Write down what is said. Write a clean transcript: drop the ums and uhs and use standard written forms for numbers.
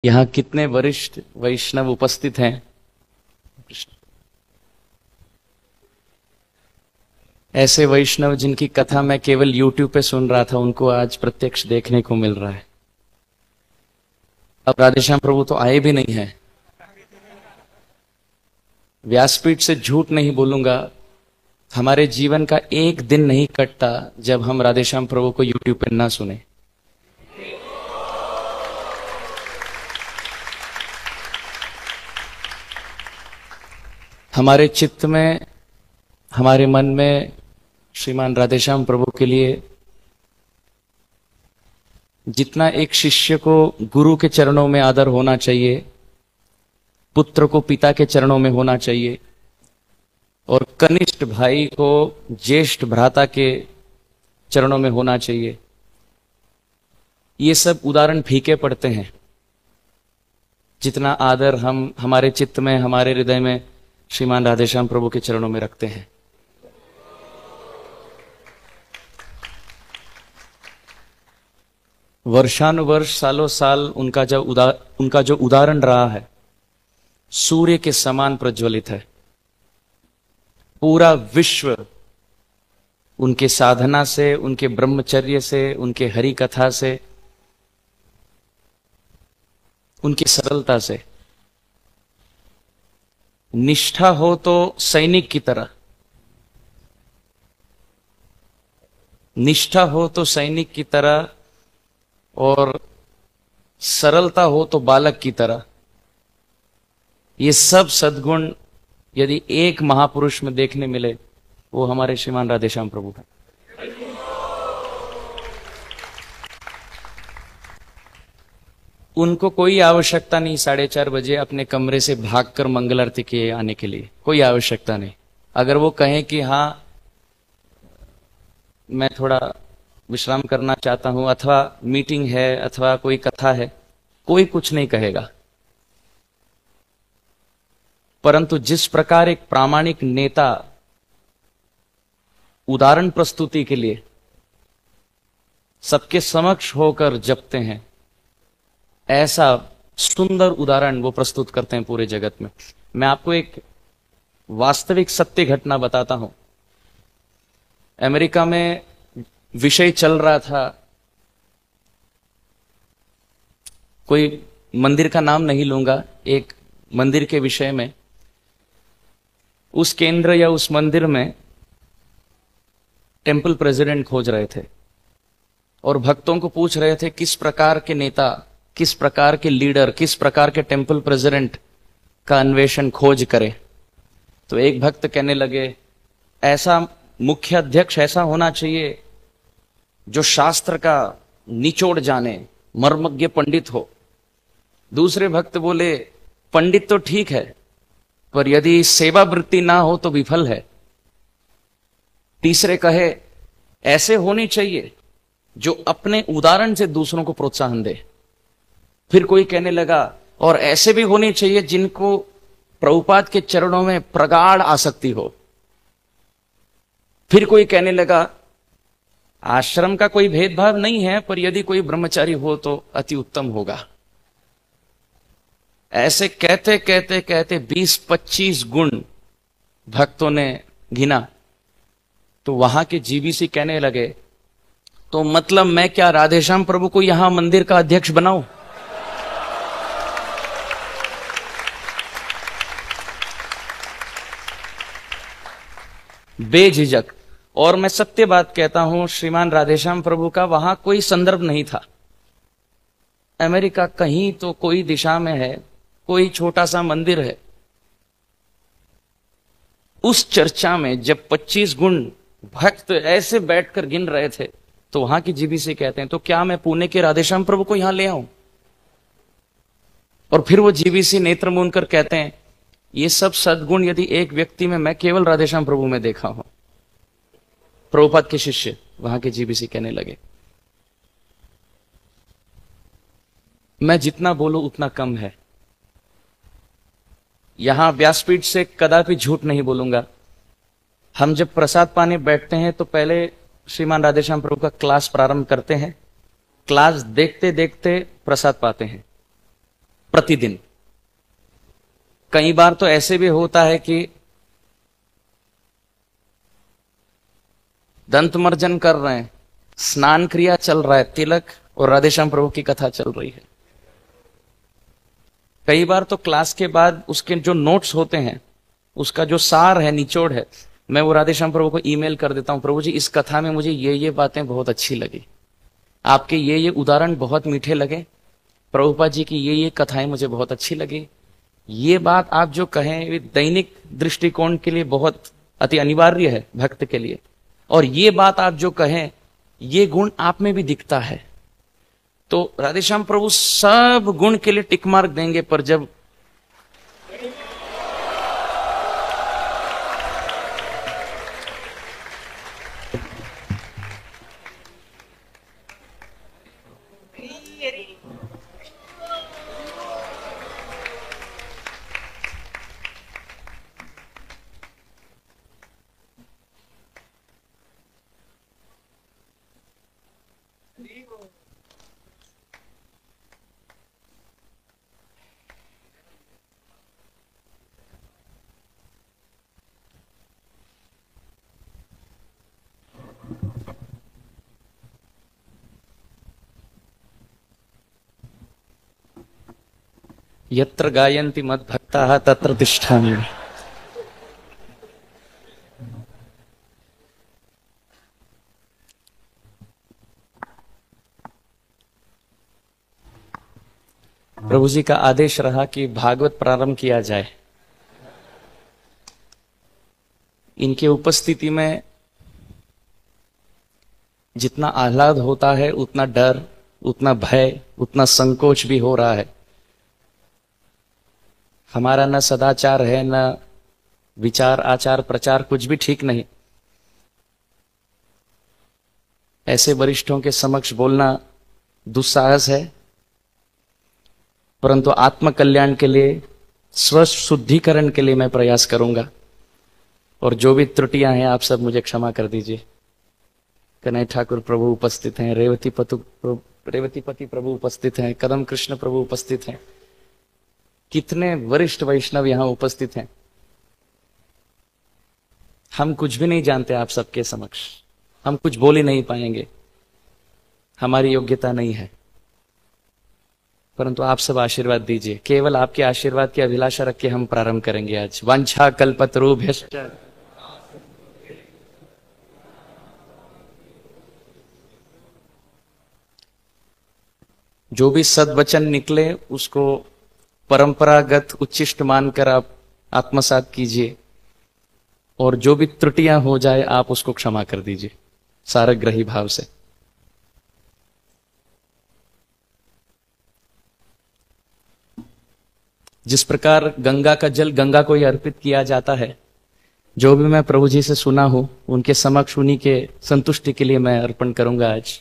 यहाँ कितने वरिष्ठ वैष्णव उपस्थित हैं। ऐसे वैष्णव जिनकी कथा मैं केवल YouTube पे सुन रहा था, उनको आज प्रत्यक्ष देखने को मिल रहा है। अब राधेश्याम प्रभु तो आए भी नहीं है। व्यासपीठ से झूठ नहीं बोलूंगा, हमारे जीवन का एक दिन नहीं कटता जब हम राधेश्याम प्रभु को YouTube पे ना सुने। हमारे चित्त में, हमारे मन में श्रीमान राधेश्याम प्रभु के लिए जितना एक शिष्य को गुरु के चरणों में आदर होना चाहिए, पुत्र को पिता के चरणों में होना चाहिए, और कनिष्ठ भाई को ज्येष्ठ भ्राता के चरणों में होना चाहिए, ये सब उदाहरण फीके पड़ते हैं। जितना आदर हम हमारे चित्त में, हमारे हृदय में श्रीमान राधेश्याम प्रभु के चरणों में रखते हैं। वर्षानुवर्ष, सालों साल उनका जो उदाहरण रहा है, सूर्य के समान प्रज्वलित है। पूरा विश्व उनके साधना से, उनके ब्रह्मचर्य से, उनके हरि कथा से, उनकी सरलता से, निष्ठा हो तो सैनिक की तरह, निष्ठा हो तो सैनिक की तरह, और सरलता हो तो बालक की तरह। ये सब सद्गुण यदि एक महापुरुष में देखने मिले, वो हमारे श्रीमान राधेश्याम प्रभु हैं। उनको कोई आवश्यकता नहीं 4:30 बजे अपने कमरे से भागकर मंगल आरती के आने के लिए, कोई आवश्यकता नहीं। अगर वो कहें कि हाँ मैं थोड़ा विश्राम करना चाहता हूं, अथवा मीटिंग है, अथवा कोई कथा है, कोई कुछ नहीं कहेगा। परंतु जिस प्रकार एक प्रामाणिक नेता उदाहरण प्रस्तुति के लिए सबके समक्ष होकर जपते हैं, ऐसा सुंदर उदाहरण वो प्रस्तुत करते हैं पूरे जगत में। मैं आपको एक वास्तविक सत्य घटना बताता हूं। अमेरिका में विषय चल रहा था, कोई मंदिर का नाम नहीं लूंगा, एक मंदिर के विषय में, उस केंद्र या उस मंदिर में टेंपल प्रेसिडेंट खोज रहे थे और भक्तों को पूछ रहे थे किस प्रकार के नेता, किस प्रकार के लीडर, किस प्रकार के टेंपल प्रेसिडेंट का अन्वेषण खोज करे। तो एक भक्त कहने लगे, ऐसा मुख्य अध्यक्ष ऐसा होना चाहिए जो शास्त्र का निचोड़ जाने, मर्मज्ञ पंडित हो। दूसरे भक्त बोले, पंडित तो ठीक है, पर यदि सेवा वृत्ति ना हो तो विफल है। तीसरे कहे, ऐसे होने चाहिए जो अपने उदाहरण से दूसरों को प्रोत्साहन दे। फिर कोई कहने लगा, और ऐसे भी होने चाहिए जिनको प्रभुपाद के चरणों में प्रगाढ़ आसक्ति हो। फिर कोई कहने लगा, आश्रम का कोई भेदभाव नहीं है, पर यदि कोई ब्रह्मचारी हो तो अति उत्तम होगा। ऐसे कहते कहते कहते 20-25 गुण भक्तों ने गिना। तो वहां के जीबीसी कहने लगे, तो मतलब मैं क्या राधेश्याम प्रभु को यहां मंदिर का अध्यक्ष बनाऊं? बेझिझक। और मैं सत्य बात कहता हूं, श्रीमान राधेश्याम प्रभु का वहां कोई संदर्भ नहीं था। अमेरिका कहीं तो कोई दिशा में है, कोई छोटा सा मंदिर है। उस चर्चा में जब 25 गुण भक्त ऐसे बैठकर गिन रहे थे, तो वहां की जीबीसी कहते हैं, तो क्या मैं पुणे के राधेश्याम प्रभु को यहां ले आऊं? और फिर वो जीबीसी नेत्र मूंद कर कहते हैं, ये सब सद्गुण यदि एक व्यक्ति में मैं केवल राधेश्याम प्रभु में देखा हूं। प्रभुपाद के शिष्य वहां के जीबीसी कहने लगे, मैं जितना बोलूं उतना कम है। यहां व्यासपीठ से कदापि झूठ नहीं बोलूंगा। हम जब प्रसाद पाने बैठते हैं तो पहले श्रीमान राधेश्याम प्रभु का क्लास प्रारंभ करते हैं। क्लास देखते देखते प्रसाद पाते हैं। प्रतिदिन। कई बार तो ऐसे भी होता है कि दंतमर्जन कर रहे हैं, स्नान क्रिया चल रहा है, तिलक और राधेश्याम प्रभु की कथा चल रही है। कई बार तो क्लास के बाद उसके जो नोट्स होते हैं, उसका जो सार है, निचोड़ है, मैं वो राधेश्याम प्रभु को ईमेल कर देता हूं, प्रभु जी इस कथा में मुझे ये बातें बहुत अच्छी लगी, आपके ये उदाहरण बहुत मीठे लगे, प्रभुपाद जी की ये कथाएं मुझे बहुत अच्छी लगी, ये बात आप जो कहें दैनिक दृष्टिकोण के लिए बहुत अति अनिवार्य है भक्त के लिए, और ये बात आप जो कहें ये गुण आप में भी दिखता है। तो राधेश्याम प्रभु सब गुण के लिए टिक मार्क देंगे, पर जब यत्र गायन्ति मद्भक्ताः तत्र तिष्ठामि। प्रभु जी का आदेश रहा कि भागवत प्रारंभ किया जाए। इनके उपस्थिति में जितना आह्लाद होता है, उतना डर, उतना भय, उतना संकोच भी हो रहा है। हमारा न सदाचार है, न विचार आचार प्रचार, कुछ भी ठीक नहीं। ऐसे वरिष्ठों के समक्ष बोलना दुस्साहस है, परंतु आत्म कल्याण के लिए, स्व शुद्धिकरण के लिए मैं प्रयास करूंगा, और जो भी त्रुटियां हैं आप सब मुझे क्षमा कर दीजिए। कन्हैया ठाकुर प्रभु उपस्थित हैं, रेवतीपति प्रभु उपस्थित हैं, कदम कृष्ण प्रभु उपस्थित हैं, कितने वरिष्ठ वैष्णव यहां उपस्थित हैं। हम कुछ भी नहीं जानते आप सबके समक्ष, हम कुछ बोल ही नहीं पाएंगे, हमारी योग्यता नहीं है, परंतु आप सब आशीर्वाद दीजिए। केवल आपके आशीर्वाद की अभिलाषा रख के हम प्रारंभ करेंगे आज। वांछा कल्पतरुभ्यश्च जो भी सद्वचन निकले उसको परंपरागत उच्चिष्ट मानकर आप आत्मसात कीजिए, और जो भी त्रुटियां हो जाए आप उसको क्षमा कर दीजिए सारग्रही भाव से। जिस प्रकार गंगा का जल गंगा को ही अर्पित किया जाता है, जो भी मैं प्रभु जी से सुना हूं उनके समक्ष उन्हीं के संतुष्टि के लिए मैं अर्पण करूंगा आज।